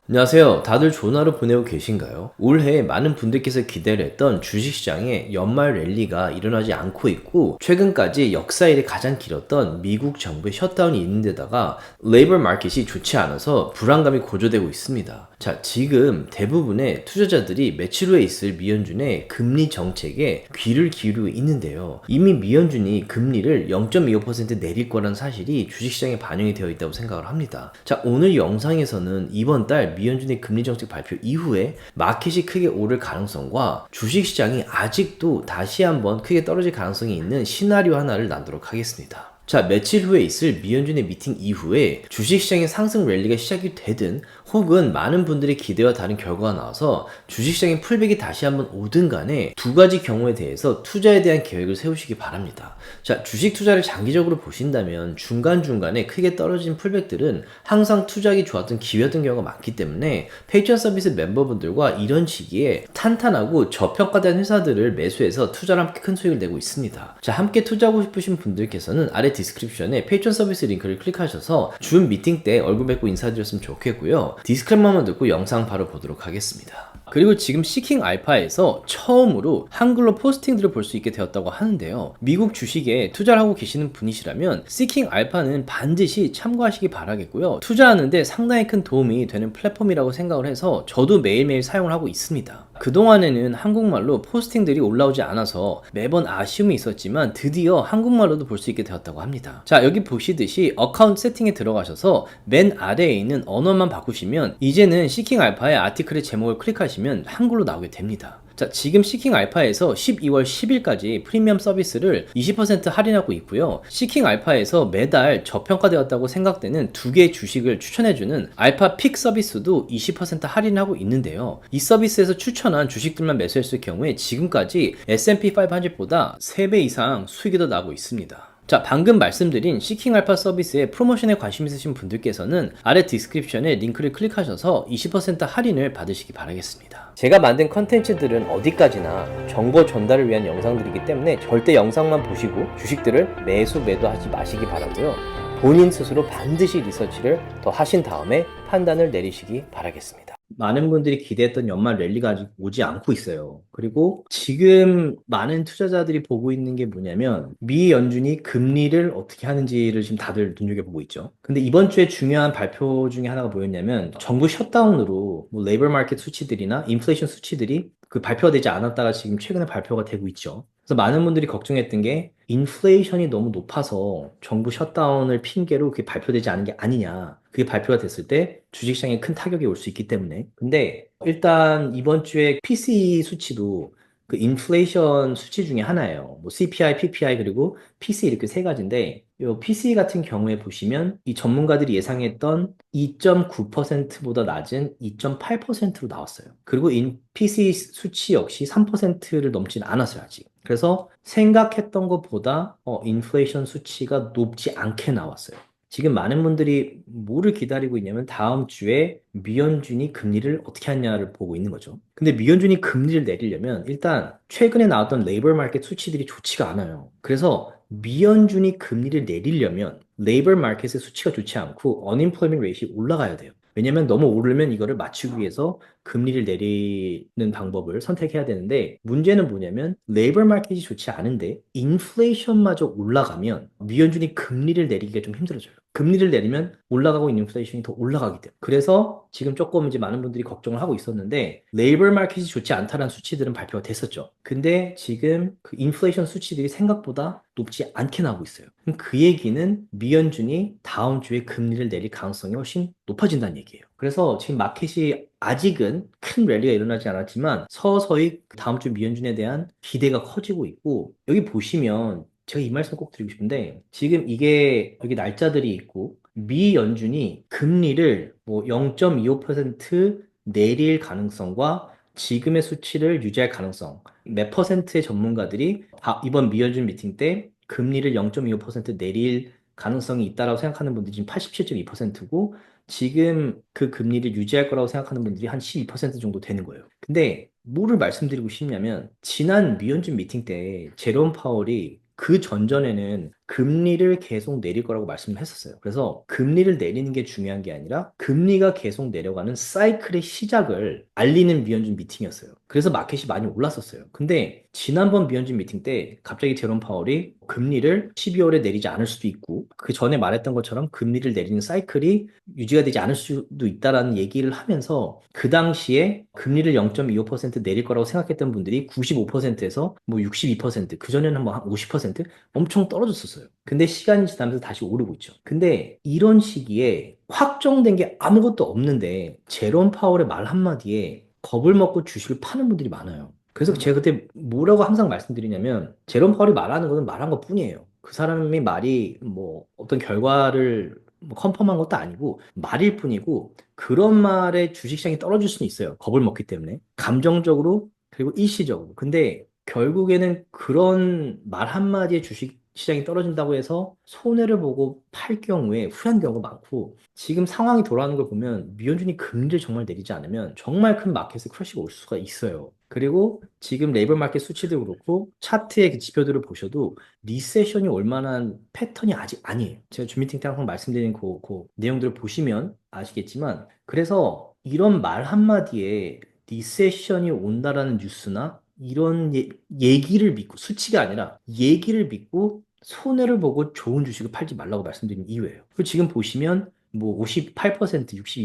안녕하세요. 다들 좋은 하루 보내고 계신가요? 올해 많은 분들께서 기대를 했던 주식시장에 연말 랠리가 일어나지 않고 있고, 최근까지 역사 이래 가장 길었던 미국 정부의 셧다운이 있는 데다가 레이버 마켓이 좋지 않아서 불안감이 고조되고 있습니다. 자, 지금 대부분의 투자자들이 며칠 후에 있을 미연준의 금리 정책에 귀를 기울이고 있는데요. 이미 미연준이 금리를 0.25% 내릴 거라는 사실이 주식시장에 반영이 되어 있다고 생각을 합니다. 자, 오늘 영상에서는 이번 달 미연준의 금리 정책 발표 이후에 마켓이 크게 오를 가능성과 주식시장이 아직도 다시 한번 크게 떨어질 가능성이 있는 시나리오 하나를 나누도록 하겠습니다. 자, 며칠 후에 있을 미연준의 미팅 이후에 주식시장의 상승 랠리가 시작이 되든 혹은 많은 분들의 기대와 다른 결과가 나와서 주식시장의 풀백이 다시 한번 오든 간에 두 가지 경우에 대해서 투자에 대한 계획을 세우시기 바랍니다. 자, 주식 투자를 장기적으로 보신다면 중간중간에 크게 떨어진 풀백들은 항상 투자하기 좋았던 기회였던 경우가 많기 때문에 페이트리언 서비스 멤버분들과 이런 시기에 탄탄하고 저평가된 회사들을 매수해서 투자를 함께 큰 수익을 내고 있습니다. 자, 함께 투자하고 싶으신 분들께서는 아래 디스크립션에 페이트리언 서비스 링크를 클릭하셔서 준 미팅 때 얼굴 뵙고 인사드렸으면 좋겠고요. 디스클레이머만 듣고 영상 바로 보도록 하겠습니다. 그리고 지금 시킹 알파에서 처음으로 한글로 포스팅들을 볼 수 있게 되었다고 하는데요. 미국 주식에 투자를 하고 계시는 분이시라면 시킹 알파는 반드시 참고하시기 바라겠고요. 투자하는데 상당히 큰 도움이 되는 플랫폼이라고 생각을 해서 저도 매일매일 사용을 하고 있습니다. 그동안에는 한국말로 포스팅들이 올라오지 않아서 매번 아쉬움이 있었지만 드디어 한국말로도 볼 수 있게 되었다고 합니다. 자, 여기 보시듯이 어카운트 세팅에 들어가셔서 맨 아래에 있는 언어만 바꾸시면 이제는 시킹 알파의 아티클의 제목을 클릭하시면 한글로 나오게 됩니다. 자, 지금 시킹 알파에서 12월 10일까지 프리미엄 서비스를 20% 할인하고 있고요. 시킹 알파에서 매달 저평가되었다고 생각되는 두 개의 주식을 추천해주는 알파 픽 서비스도 20% 할인하고 있는데요. 이 서비스에서 추천한 주식들만 매수했을 경우에 지금까지 S&P 500보다 3배 이상 수익이 더 나고 있습니다. 자, 방금 말씀드린 시킹 알파 서비스의 프로모션에 관심 있으신 분들께서는 아래 디스크립션에 링크를 클릭하셔서 20% 할인을 받으시기 바라겠습니다. 제가 만든 컨텐츠들은 어디까지나 정보 전달을 위한 영상들이기 때문에 절대 영상만 보시고 주식들을 매도하지 마시기 바라고요. 본인 스스로 반드시 리서치를 더 하신 다음에 판단을 내리시기 바라겠습니다. 많은 분들이 기대했던 연말 랠리가 아직 오지 않고 있어요. 그리고 지금 많은 투자자들이 보고 있는 게 뭐냐면 미 연준이 금리를 어떻게 하는지를 지금 다들 눈여겨보고 있죠. 근데 이번 주에 중요한 발표 중에 하나가 뭐였냐면 정부 셧다운으로 뭐 레이버 마켓 수치들이나 인플레이션 수치들이 그 발표가 되지 않았다가 지금 최근에 발표가 되고 있죠. 그래서 많은 분들이 걱정했던 게 인플레이션이 너무 높아서 정부 셧다운을 핑계로 그게 발표되지 않은 게 아니냐. 그게 발표가 됐을 때 주식시장에 큰 타격이 올 수 있기 때문에. 근데 일단 이번 주에 PCE 수치도 그 인플레이션 수치 중에 하나예요. 뭐 CPI, PPI 그리고 PCE 이렇게 세 가지인데 이 PCE 같은 경우에 보시면 이 전문가들이 예상했던 2.9%보다 낮은 2.8%로 나왔어요. 그리고 PCE 수치 역시 3%를 넘지는 않았어요, 아직. 그래서 생각했던 것보다 인플레이션 수치가 높지 않게 나왔어요. 지금 많은 분들이 뭐를 기다리고 있냐면 다음 주에 미연준이 금리를 어떻게 하냐를 보고 있는 거죠. 근데 미연준이 금리를 내리려면 일단 최근에 나왔던 레이버 마켓 수치들이 좋지가 않아요. 그래서 미연준이 금리를 내리려면 레이버 마켓의 수치가 좋지 않고 unemployment rate이 올라가야 돼요. 왜냐면 너무 오르면 이거를 맞추기 위해서 금리를 내리는 방법을 선택해야 되는데 문제는 뭐냐면 레이버 마켓이 좋지 않은데 인플레이션마저 올라가면 미연준이 금리를 내리기가 좀 힘들어져요. 금리를 내리면 올라가고 있는 인플레이션이 더 올라가기 때문에. 그래서 지금 조금 이제 많은 분들이 걱정을 하고 있었는데 레이버 마켓이 좋지 않다는 수치들은 발표가 됐었죠. 근데 지금 그 인플레이션 수치들이 생각보다 높지 않게 나오고 있어요. 그럼 그 얘기는 미연준이 다음 주에 금리를 내릴 가능성이 훨씬 높아진다는 얘기예요. 그래서 지금 마켓이 아직은 큰 랠리가 일어나지 않았지만 서서히 다음 주 미연준에 대한 기대가 커지고 있고 여기 보시면 제가 이 말씀 꼭 드리고 싶은데 지금 이게 여기 날짜들이 있고 미 연준이 금리를 뭐 0.25% 내릴 가능성과 지금의 수치를 유지할 가능성 몇 퍼센트의 전문가들이 이번 미 연준 미팅 때 금리를 0.25% 내릴 가능성이 있다라고 생각하는 분들이 지금 87.2%고 지금 그 금리를 유지할 거라고 생각하는 분들이 한 12% 정도 되는 거예요. 근데 뭐를 말씀드리고 싶냐면 지난 미 연준 미팅 때 제롬 파월이 그 전전에는 금리를 계속 내릴 거라고 말씀을 했었어요. 그래서 금리를 내리는 게 중요한 게 아니라 금리가 계속 내려가는 사이클의 시작을 알리는 미연준 미팅이었어요. 그래서 마켓이 많이 올랐었어요. 근데 지난번 미연준 미팅 때 갑자기 제롬 파월이 금리를 12월에 내리지 않을 수도 있고 그 전에 말했던 것처럼 금리를 내리는 사이클이 유지가 되지 않을 수도 있다라는 얘기를 하면서 그 당시에 금리를 0.25% 내릴 거라고 생각했던 분들이 95%에서 뭐 62%, 그전에는 뭐 한 50% 엄청 떨어졌었어요. 근데 시간이 지나면서 다시 오르고 있죠. 근데 이런 시기에 확정된 게 아무것도 없는데 제롬 파월의 말 한마디에 겁을 먹고 주식을 파는 분들이 많아요. 그래서 제가 그때 뭐라고 항상 말씀드리냐면 제롬 파월이 말하는 거는 말한 것 뿐이에요. 그 사람의 말이 뭐 어떤 결과를 뭐 컨펌한 것도 아니고 말일 뿐이고 그런 말에 주식시장이 떨어질 수는 있어요. 겁을 먹기 때문에. 감정적으로 그리고 일시적으로. 근데 결국에는 그런 말 한마디에 주식 시장이 떨어진다고 해서 손해를 보고 팔 경우에 후회한 경우가 많고 지금 상황이 돌아가는 걸 보면 미연준이 금리를 정말 내리지 않으면 정말 큰 마켓에 크러쉬가 올 수가 있어요. 그리고 지금 레이버 마켓 수치도 그렇고 차트의 그 지표들을 보셔도 리세션이 올 만한 패턴이 아직 아니에요. 제가 줌미팅 때 항상 말씀드린 그 내용들을 보시면 아시겠지만 그래서 이런 말 한마디에 리세션이 온다라는 뉴스나 이런 얘기를 믿고 수치가 아니라 얘기를 믿고 손해를 보고 좋은 주식을 팔지 말라고 말씀드린 이유예요. 그리고 지금 보시면 뭐 58%,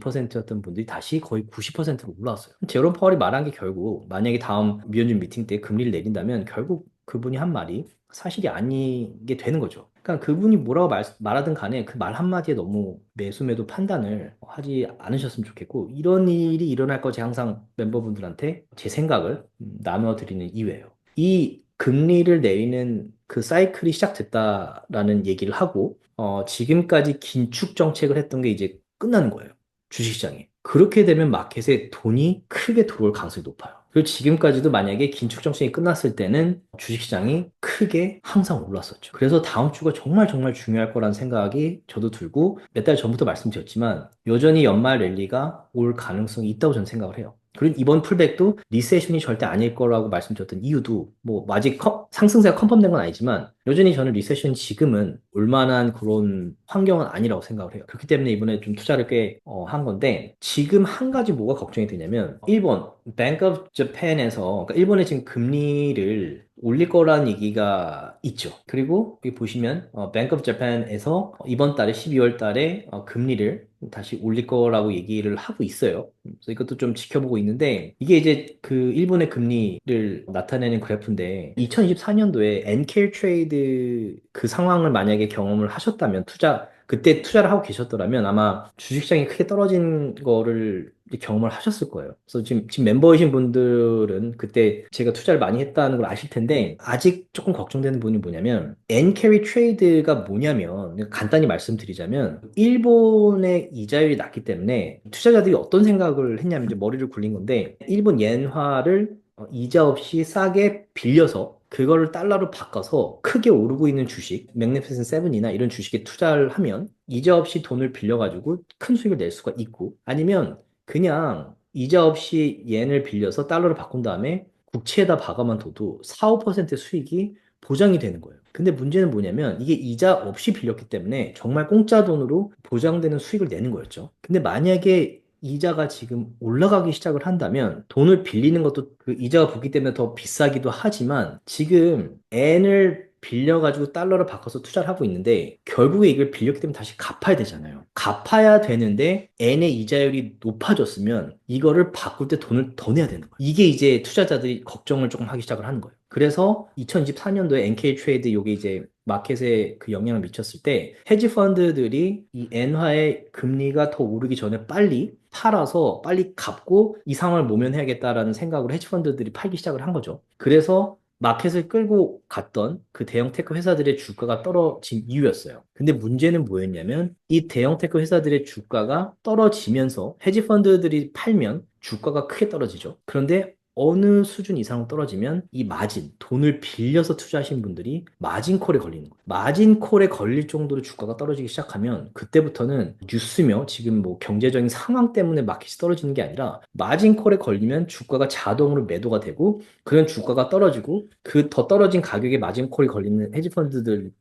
62%였던 분들이 다시 거의 90%로 올라왔어요. 제롬 파월이 말한 게 결국 만약에 다음 미연준 미팅 때 금리를 내린다면 결국 그분이 한 말이 사실이 아니게 되는 거죠. 그러니까 그분이 뭐라고 말하든 간에 그 말 한마디에 너무 매수매도 판단을 하지 않으셨으면 좋겠고 이런 일이 일어날 거 제가 항상 멤버분들한테 제 생각을 나눠드리는 이유예요. 이 금리를 내리는 그 사이클이 시작됐다라는 얘기를 하고 지금까지 긴축 정책을 했던 게 이제 끝나는 거예요. 주식시장에. 그렇게 되면 마켓에 돈이 크게 들어올 가능성이 높아요. 그리고 지금까지도 만약에 긴축 정책이 끝났을 때는 주식시장이 크게 항상 올랐었죠. 그래서 다음 주가 정말 정말 중요할 거라는 생각이 저도 들고 몇 달 전부터 말씀드렸지만 여전히 연말 랠리가 올 가능성이 있다고 저는 생각을 해요. 그리고 이번 풀백도 리세션이 절대 아닐 거라고 말씀드렸던 이유도 뭐 아직 상승세가 컨펌된 건 아니지만 여전히 저는 리세션이 지금은 올 만한 그런 환경은 아니라고 생각을 해요. 그렇기 때문에 이번에 좀 투자를 꽤 한 건데 지금 한 가지 뭐가 걱정이 되냐면 일본 Bank of Japan에서 그러니까 일본의 지금 금리를 올릴 거라는 얘기가 있죠. 그리고 여기 보시면 Bank of Japan에서 이번 달에 12월 달에 금리를 다시 올릴 거라고 얘기를 하고 있어요. 그래서 이것도 좀 지켜보고 있는데 이게 이제 그 일본의 금리를 나타내는 그래프인데 2024년도에 NK 트레이드 그 상황을 만약에 경험을 하셨다면 그때 투자를 하고 계셨더라면 아마 주식시장이 크게 떨어진 거를 경험을 하셨을 거예요. 그래서 지금 멤버이신 분들은 그때 제가 투자를 많이 했다는 걸 아실 텐데 아직 조금 걱정되는 부분이 뭐냐면 엔캐리 트레이드가 뭐냐면 간단히 말씀드리자면 일본의 이자율이 낮기 때문에 투자자들이 어떤 생각을 했냐면 이제 머리를 굴린 건데 일본 엔화를 이자 없이 싸게 빌려서 그거를 달러로 바꿔서 크게 오르고 있는 주식, 맥니피센트 세븐이나 이런 주식에 투자를 하면 이자 없이 돈을 빌려가지고 큰 수익을 낼 수가 있고 아니면 그냥 이자 없이 옌을 빌려서 달러로 바꾼 다음에 국채에다 박아만 둬도 4, 5% 수익이 보장이 되는 거예요. 근데 문제는 뭐냐면 이게 이자 없이 빌렸기 때문에 정말 공짜 돈으로 보장되는 수익을 내는 거였죠. 근데 만약에 이자가 지금 올라가기 시작을 한다면 돈을 빌리는 것도 그 이자가 붙기 때문에 더 비싸기도 하지만 지금 N을 빌려가지고 달러를 바꿔서 투자를 하고 있는데 결국에 이걸 빌렸기 때문에 다시 갚아야 되잖아요. 갚아야 되는데 N의 이자율이 높아졌으면 이거를 바꿀 때 돈을 더 내야 되는 거예요. 이게 이제 투자자들이 걱정을 조금 하기 시작을 하는 거예요. 그래서 2024년도에 NK 트레이드 요게 이제 마켓에 그 영향을 미쳤을 때 헤지 펀드들이 이 엔화의 금리가 더 오르기 전에 빨리 팔아서 빨리 갚고 이 상황을 모면해야겠다라는 생각으로 헤지 펀드들이 팔기 시작을 한 거죠. 그래서 마켓을 끌고 갔던 그 대형 테크 회사들의 주가가 떨어진 이유였어요. 근데 문제는 뭐였냐면 이 대형 테크 회사들의 주가가 떨어지면서 헤지 펀드들이 팔면 주가가 크게 떨어지죠. 그런데 어느 수준 이상 떨어지면 이 마진, 돈을 빌려서 투자하신 분들이 마진콜에 걸리는 거예요. 마진콜에 걸릴 정도로 주가가 떨어지기 시작하면 그때부터는 뉴스며 지금 뭐 경제적인 상황 때문에 마켓이 떨어지는 게 아니라 마진콜에 걸리면 주가가 자동으로 매도가 되고 그런 주가가 떨어지고 그 더 떨어진 가격에 마진콜이 걸리는 헤지펀드들의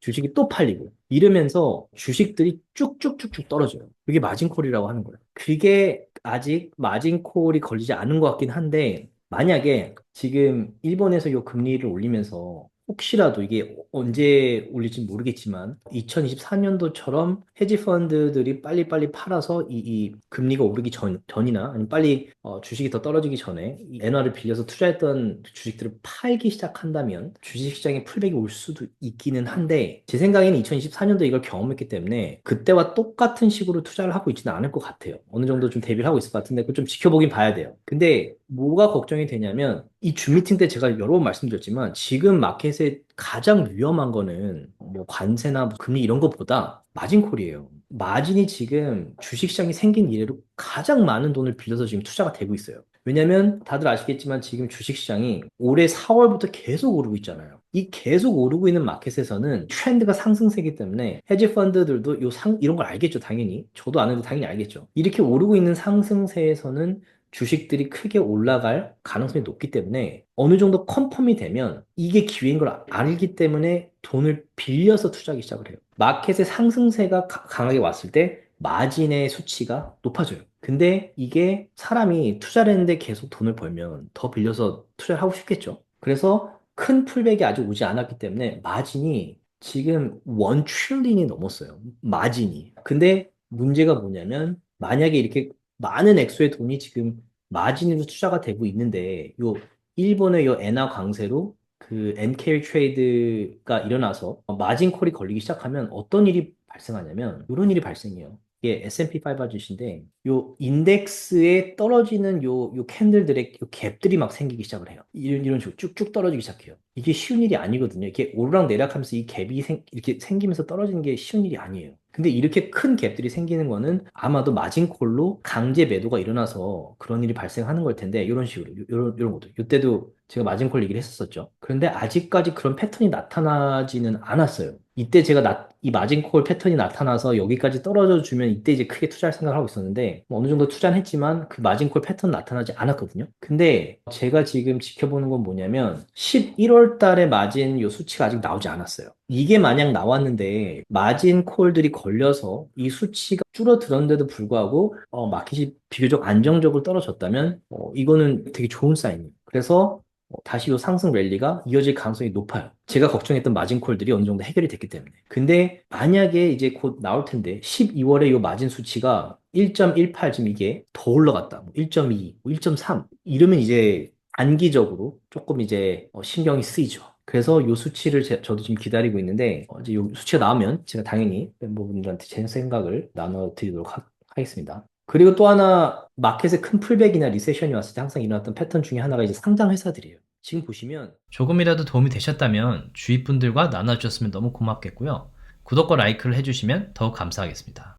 주식이 또 팔리고 이러면서 주식들이 쭉쭉쭉쭉 떨어져요. 그게 마진콜이라고 하는 거예요. 그게 아직 마진콜이 걸리지 않은 것 같긴 한데 만약에 지금 일본에서 이 금리를 올리면서 혹시라도 이게 언제 올릴지 모르겠지만 2024년도처럼 헤지 펀드들이 빨리빨리 팔아서 이 금리가 오르기 전이나 아니면 빨리 주식이 더 떨어지기 전에 이 엔화를 빌려서 투자했던 주식들을 팔기 시작한다면 주식시장에 풀백이 올 수도 있기는 한데 제 생각에는 2024년도 이걸 경험했기 때문에 그때와 똑같은 식으로 투자를 하고 있지는 않을 것 같아요. 어느 정도 좀 대비를 하고 있을 것 같은데 그걸 좀 지켜보긴 봐야 돼요. 근데 뭐가 걱정이 되냐면 이 줌 미팅 때 제가 여러 번 말씀드렸지만 지금 마켓에 가장 위험한 거는 뭐 관세나 뭐 금리 이런 것보다 마진콜이에요. 마진이 지금 주식시장이 생긴 이래로 가장 많은 돈을 빌려서 지금 투자가 되고 있어요. 왜냐면 다들 아시겠지만 지금 주식시장이 올해 4월부터 계속 오르고 있잖아요. 이 계속 오르고 있는 마켓에서는 트렌드가 상승세기 때문에 헤지 펀드들도 이런 걸 알겠죠, 당연히. 저도 아는데 당연히 알겠죠. 이렇게 오르고 있는 상승세에서는 주식들이 크게 올라갈 가능성이 높기 때문에 어느 정도 컨펌이 되면 이게 기회인 걸 알기 때문에 돈을 빌려서 투자하기 시작을 해요. 마켓의 상승세가 강하게 왔을 때 마진의 수치가 높아져요. 근데 이게 사람이 투자를 했는데 계속 돈을 벌면 더 빌려서 투자를 하고 싶겠죠. 그래서 큰 풀백이 아직 오지 않았기 때문에 마진이 지금 1 트릴리언이 넘었어요. 마진이. 근데 문제가 뭐냐면 만약에 이렇게 많은 액수의 돈이 지금 마진으로 투자가 되고 있는데 요 일본의 요 엔화 강세로 그 NK 트레이드가 일어나서 마진 콜이 걸리기 시작하면 어떤 일이 발생하냐면 이런 일이 발생해요. 이게 S&P 500인데 요 인덱스에 떨어지는 요 캔들들의 요 갭들이 막 생기기 시작을 해요. 이런 식으로 쭉쭉 떨어지기 시작해요. 이게 쉬운 일이 아니거든요. 이게 오르락 내리락하면서 이 갭이 이렇게 생기면서 떨어지는 게 쉬운 일이 아니에요. 근데 이렇게 큰 갭들이 생기는 거는 아마도 마진콜로 강제 매도가 일어나서 그런 일이 발생하는 걸 텐데 이런 식으로 이런 것도 이때도 제가 마진콜 얘기를 했었었죠. 그런데 아직까지 그런 패턴이 나타나지는 않았어요. 이때 제가 이 마진콜 패턴이 나타나서 여기까지 떨어져 주면 이때 이제 크게 투자할 생각을 하고 있었는데 뭐 어느 정도 투자는 했지만 그 마진콜 패턴 나타나지 않았거든요. 근데 제가 지금 지켜보는 건 뭐냐면 11월 달에 마진 요 수치가 아직 나오지 않았어요. 이게 만약 나왔는데 마진 콜들이 걸려서 이 수치가 줄어들었는데도 불구하고 마켓이 비교적 안정적으로 떨어졌다면 이거는 되게 좋은 사인이에요. 그래서 다시 이 상승 랠리가 이어질 가능성이 높아요. 제가 걱정했던 마진 콜들이 어느 정도 해결이 됐기 때문에. 근데 만약에 이제 곧 나올 텐데 12월에 이 마진 수치가 1.18 지금 이게 더 올라갔다. 뭐 1.2, 뭐 1.3 이러면 이제 단기적으로 조금 이제 신경이 쓰이죠. 그래서 요 수치를 저도 지금 기다리고 있는데 이제 요 수치가 나오면 제가 당연히 멤버분들한테 제 생각을 나눠드리도록 하겠습니다. 그리고 또 하나 마켓에 큰 풀백이나 리세션이 왔을 때 항상 일어났던 패턴 중에 하나가 이제 상장 회사들이에요. 지금 보시면 조금이라도 도움이 되셨다면 주위 분들과 나눠주셨으면 너무 고맙겠고요. 구독과 라이크를 해주시면 더욱 감사하겠습니다.